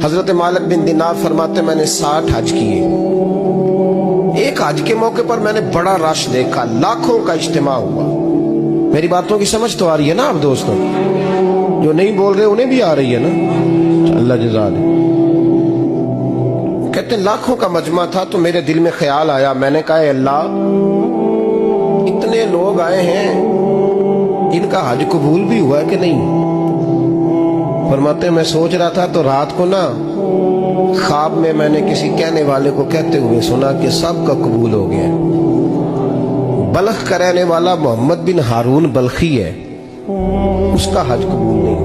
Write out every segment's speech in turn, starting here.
حضرت مالک بن دینار فرماتے میں نے 60 حج کیے. ایک حج کے موقع پر میں نے بڑا رش دیکھا, لاکھوں کا اجتماع ہوا. میری باتوں کی سمجھ تو آ رہی ہے نا آپ دوستوں؟ جو نہیں بول رہے انہیں بھی آ رہی ہے نا؟ اللہ جزا دے. کہتے لاکھوں کا مجمع تھا تو میرے دل میں خیال آیا, میں نے کہا اے اللہ, اتنے لوگ آئے ہیں, ان کا حج قبول بھی ہوا ہے کہ نہیں؟ فرماتے میں سوچ رہا تھا تو رات کو نا خواب میں نے کسی کہنے والے کو کہتے ہوئے سنا کہ سب کا قبول ہو گیا. بلخ کا رہنے والا محمد بن ہارون بلخی ہے, اس کا حج قبول نہیں.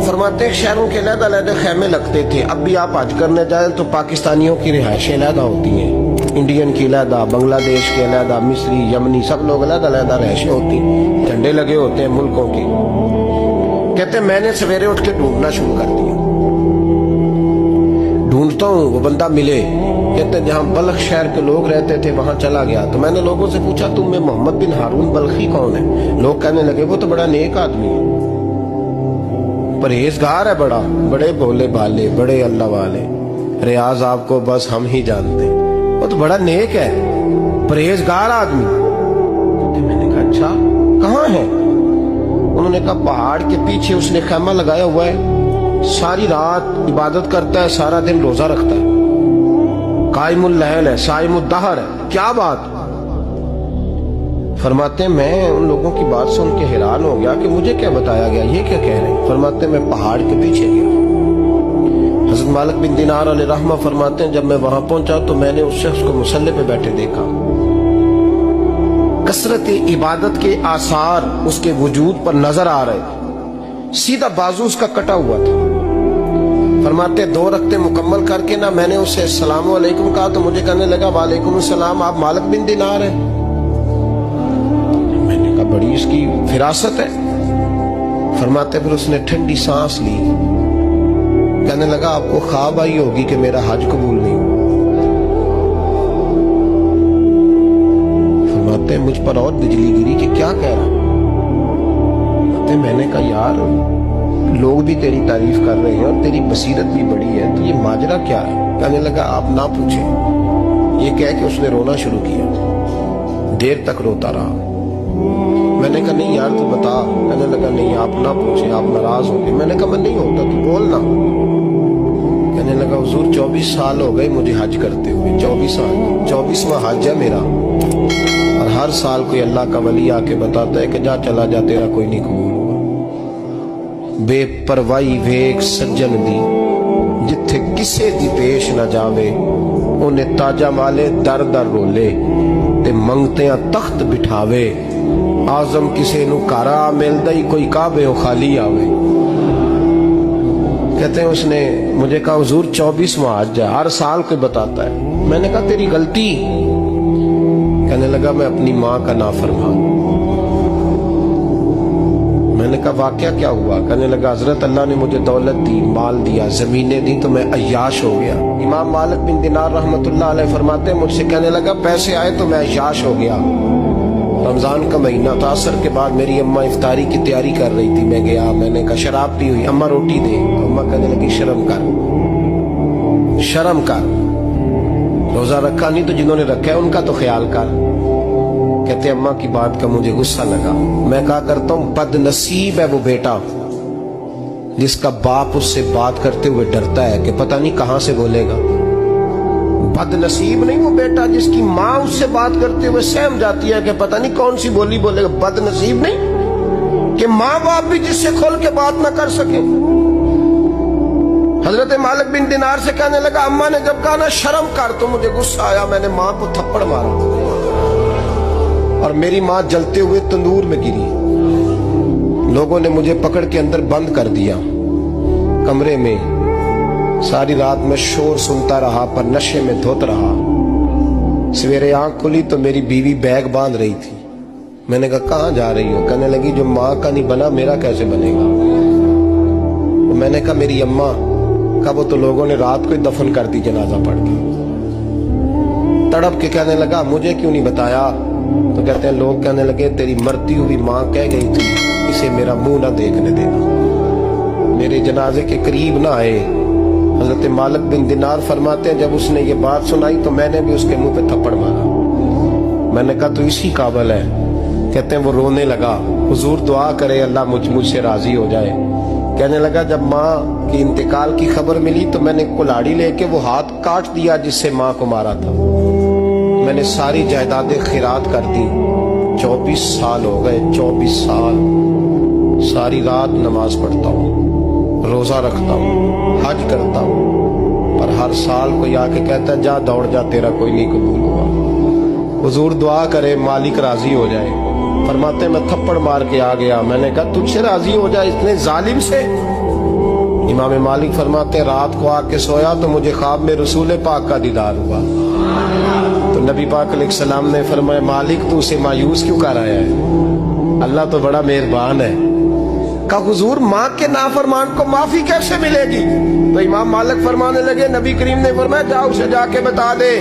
فرماتے شہروں کے علیحدہ علیحدہ خیمے لگتے تھے. اب بھی آپ حج کرنے جائیں تو پاکستانیوں کی رہائشیں علیحدہ ہوتی ہیں, انڈین کی علیحدہ, بنگلہ دیش کے علیحدہ, مصری, یمنی, سب لوگ علیحدہ علیحدہ رہائشیں ہوتی ہیں, جھنڈے لگے ہوتے ہیں ملکوں کے. کہتے میں نے سویرے اٹھ کے ڈھونڈنا شروع کر دیا, ڈھونڈتا ہوں وہ بندہ ملے. کہتے جہاں بلخ شہر کے لوگ رہتے تھے وہاں چلا گیا تو میں نے لوگوں سے پوچھا تم میں محمد بن ہارون بلخی کون ہے؟ لوگ کہنے لگے وہ تو بڑا نیک آدمی ہے, پرہیزگار ہے, بڑے بولے بالے, بڑے اللہ والے, ریاض آپ کو بس ہم ہی جانتے, وہ تو بڑا نیک ہے, پرہیزگار آدمی. میں نے کہا اچھا کہاں ہے؟ انہوں نے کہا پہاڑ کے پیچھے اس نے خیمہ لگایا ہوا ہے, ساری رات عبادت کرتا ہے, سارا دن روزہ رکھتا ہے, قائم اللیل ہے, صائم الدہر ہے. کیا بات؟ فرماتے میں ان لوگوں کی بات سن کے حیران ہو گیا کہ مجھے کیا بتایا گیا, یہ کیا کہہ رہے ہیں؟ فرماتے میں پہاڑ کے پیچھے گیا. حضرت مالک بن دینار علیہ رحمہ فرماتے ہیں جب میں وہاں پہنچا تو میں نے اس شخص کو مصلی پہ بیٹھے دیکھا. کثرت عبادت کے آثار اس کے وجود پر نظر آ رہے, سیدھا بازو اس کا کٹا ہوا تھا. فرماتے 2 رکعتیں مکمل کر کے نا میں نے اسے السلام علیکم کہا تو مجھے کہنے لگا وعلیکم السلام, آپ مالک بن دینار ہیں؟ میں نے کہا بڑی اس کی فراست ہے. فرماتے پھر اس نے ٹھنڈی سانس لی, کہنے لگا آپ کو خواب آئی ہوگی کہ میرا حج قبول نہیں ہوا. فرماتے مجھ پر اور بجلی گری کہ کیا کہہ رہا. میں نے کہا یار لوگ بھی تیری تعریف کر رہے ہیں اور تیری بصیرت بھی بڑی ہے, تو یہ ماجرا کیا ہے؟ کہنے لگا آپ نہ پوچھیں. یہ کہہ کے اس نے رونا شروع کیا, دیر تک روتا رہا. میں نے کہا نہیں یار تو بتا. کہنے لگا نہیں آپ نہ پوچھیں, آپ ناراض ہوں گے. میں نے کہا میں نہیں ہوتا, تو بولنا. کہنے لگا حضور 24 سال ہو گئے مجھے حج کرتے ہوئے, 24 سال, 24واں حج ہے میرا, اور ہر سال کوئی اللہ کا ولی آ کے بتاتا ہے کہ جا چلا جا تیرا کوئی نہیں قبول ہوگا. بے پروائی ویک سجن دی جتھے کسے دی پیش نہ جاوے, انہیں تاجہ مالے در در رولے تے منگتیاں تخت بٹھاوے. آزم کسے نو کارا ملدا ہی کوئی کعبے و خالی آوے. کہتے ہیں اس نے مجھے کہا حضور 24واں حج ہے, ہر سال کوئی بتاتا ہے. میں نے کہا تیری غلطی. کہنے لگا میں اپنی ماں کا نافرمان. میں نے کہا واقعہ کیا ہوا؟ کہنے لگا حضرت اللہ نے مجھے دولت دی, مال دیا, زمینیں دی تو میں عیاش ہو گیا. امام مالک بن دینار رحمت اللہ علیہ فرماتے ہیں مجھ سے کہنے لگا پیسے آئے تو میں عیاش ہو گیا. رمضان کا مہینہ تھا, عصر کے بعد میری اماں افطاری کی تیاری کر رہی تھی. میں گیا, میں نے کہا شراب پی ہوئی, اماں روٹی دے. اماں کہنے لگی شرم کر, شرم کر, روزہ رکھا نہیں تو جنہوں نے رکھا ہے ان کا تو خیال کر. کہتے اماں کی بات کا مجھے غصہ لگا. میں کہا کرتا ہوں بد نصیب ہے وہ بیٹا جس کا باپ اس سے بات کرتے ہوئے ڈرتا ہے کہ پتہ نہیں کہاں سے بولے گا. بد نصیب نہیں وہ بیٹا جس کی ماں اس سے بات کرتے ہوئے سہم جاتی ہے کہ پتہ نہیں کون سی بولی بولے گا. بد نصیب نہیں کہ ماں باپ بھی جس سے کھول کے بات نہ کر سکے. حضرت مالک بن دینار سے کہنے لگا اماں نے جب کہا نا شرم کر تو مجھے غصہ آیا, میں نے ماں کو تھپڑ مارا اور میری ماں جلتے ہوئے تندور میں گری. لوگوں نے مجھے پکڑ کے اندر بند کر دیا کمرے میں. ساری رات میں شور سنتا رہا پر نشے میں دھوت رہا. سویرے آنکھ کھلی تو میری بیوی بیگ باندھ رہی تھی. میں نے کہا کہاں جا رہی ہو؟ کہنے لگی جو ماں کا نہیں بنا میرا کیسے بنے گا. میں نے کہا میری اماں کا وہ تو لوگوں نے رات کو ہی دفن کر دی جنازہ پڑھ کے. تڑپ کے کہنے لگا مجھے کیوں نہیں بتایا؟ تو کہتے ہیں لوگ کہنے لگے تیری مرتی ہوئی ماں کہہ گئی تھی اسے میرا منہ نہ دیکھنے دینا. میرے جنازے کے قریب نہ آئے. حضرت مالک بن دینار فرماتے ہیں جب اس نے یہ بات سنائی تو میں نے بھی اس کے منہ پہ تھپڑ مارا. میں نے کہا تو اسی قابل ہے. کہتے ہیں وہ رونے لگا, حضور دعا کرے اللہ مجھ سے راضی ہو جائے. کہنے لگا جب ماں کی انتقال کی خبر ملی تو میں نے کلاڑی لے کے وہ ہاتھ کاٹ دیا جس سے ماں کو مارا تھا. میں نے ساری جائیدادیں خیرات کر دی. 24 سال ہو گئے, 24 سال ساری رات نماز پڑھتا ہوں, روزہ رکھتا ہوں, حج کرتا ہوں, پر ہر سال کوئی آ کے کہتا ہے جا دوڑ جا تیرا کوئی نہیں قبول ہوا. حضور دعا کرے مالک راضی ہو جائے. فرماتے میں تھپڑ مار کے آ گیا. میں نے کہا تجھ سے راضی ہو جائے اتنے ظالم سے. امام مالک فرماتے رات کو آ کے سویا تو مجھے خواب میں رسول پاک کا دیدار ہوا. تو نبی پاک علیہ السلام نے فرمایا مالک تو اسے مایوس کیوں کر آیا ہے, اللہ تو بڑا مہربان ہے. کہا حضور ماں کے نافرمان کو معافی کیسے ملے گی؟ تو امام مالک فرمانے لگے نبی کریم نے فرمایا جا اسے جا کے بتا دے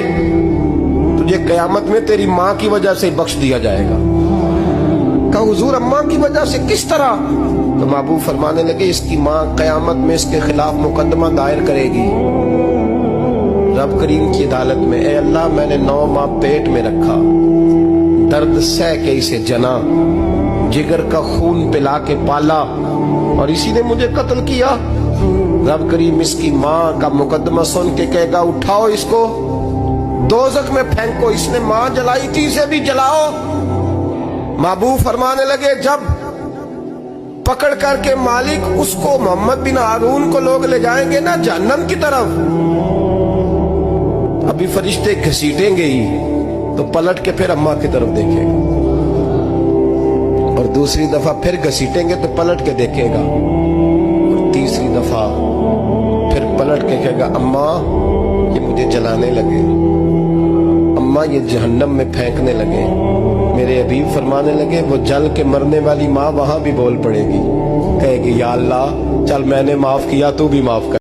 تجھے قیامت میں تیری ماں کی وجہ سے بخش دیا جائے گا. کہا حضور اماں کی وجہ سے کس طرح؟ تو محبوب فرمانے لگے اس کی ماں قیامت میں اس کے خلاف مقدمہ دائر کرے گی رب کریم کی عدالت میں, اے اللہ میں نے 9 ماہ پیٹ میں رکھا, درد سہ کے اسے جنا, جگر کا خون پلا کے پالا اور اسی نے مجھے قتل کیا. رب کریم اس کی ماں کا مقدمہ سن کے کہے گا اٹھاؤ اس کو دوزخ میں پھینکو, اس نے ماں جلائی تھی اسے بھی جلاؤ. محبوب فرمانے لگے جب پکڑ کر کے مالک اس کو محمد بن ہارون کو لوگ لے جائیں گے نا جہنم کی طرف, ابھی فرشتے گھسیٹیں گے ہی تو پلٹ کے پھر اماں کی طرف دیکھے گا, اور دوسری دفعہ پھر گھسیٹیں گے تو پلٹ کے دیکھے گا, اور تیسری دفعہ پھر پلٹ کے کہے گا اماں یہ مجھے جلانے لگے, اماں یہ جہنم میں پھینکنے لگے. میرے حبیب فرمانے لگے وہ جل کے مرنے والی ماں وہاں بھی بول پڑے گی, کہے گی یا اللہ چل میں نے معاف کیا تو بھی معاف کر.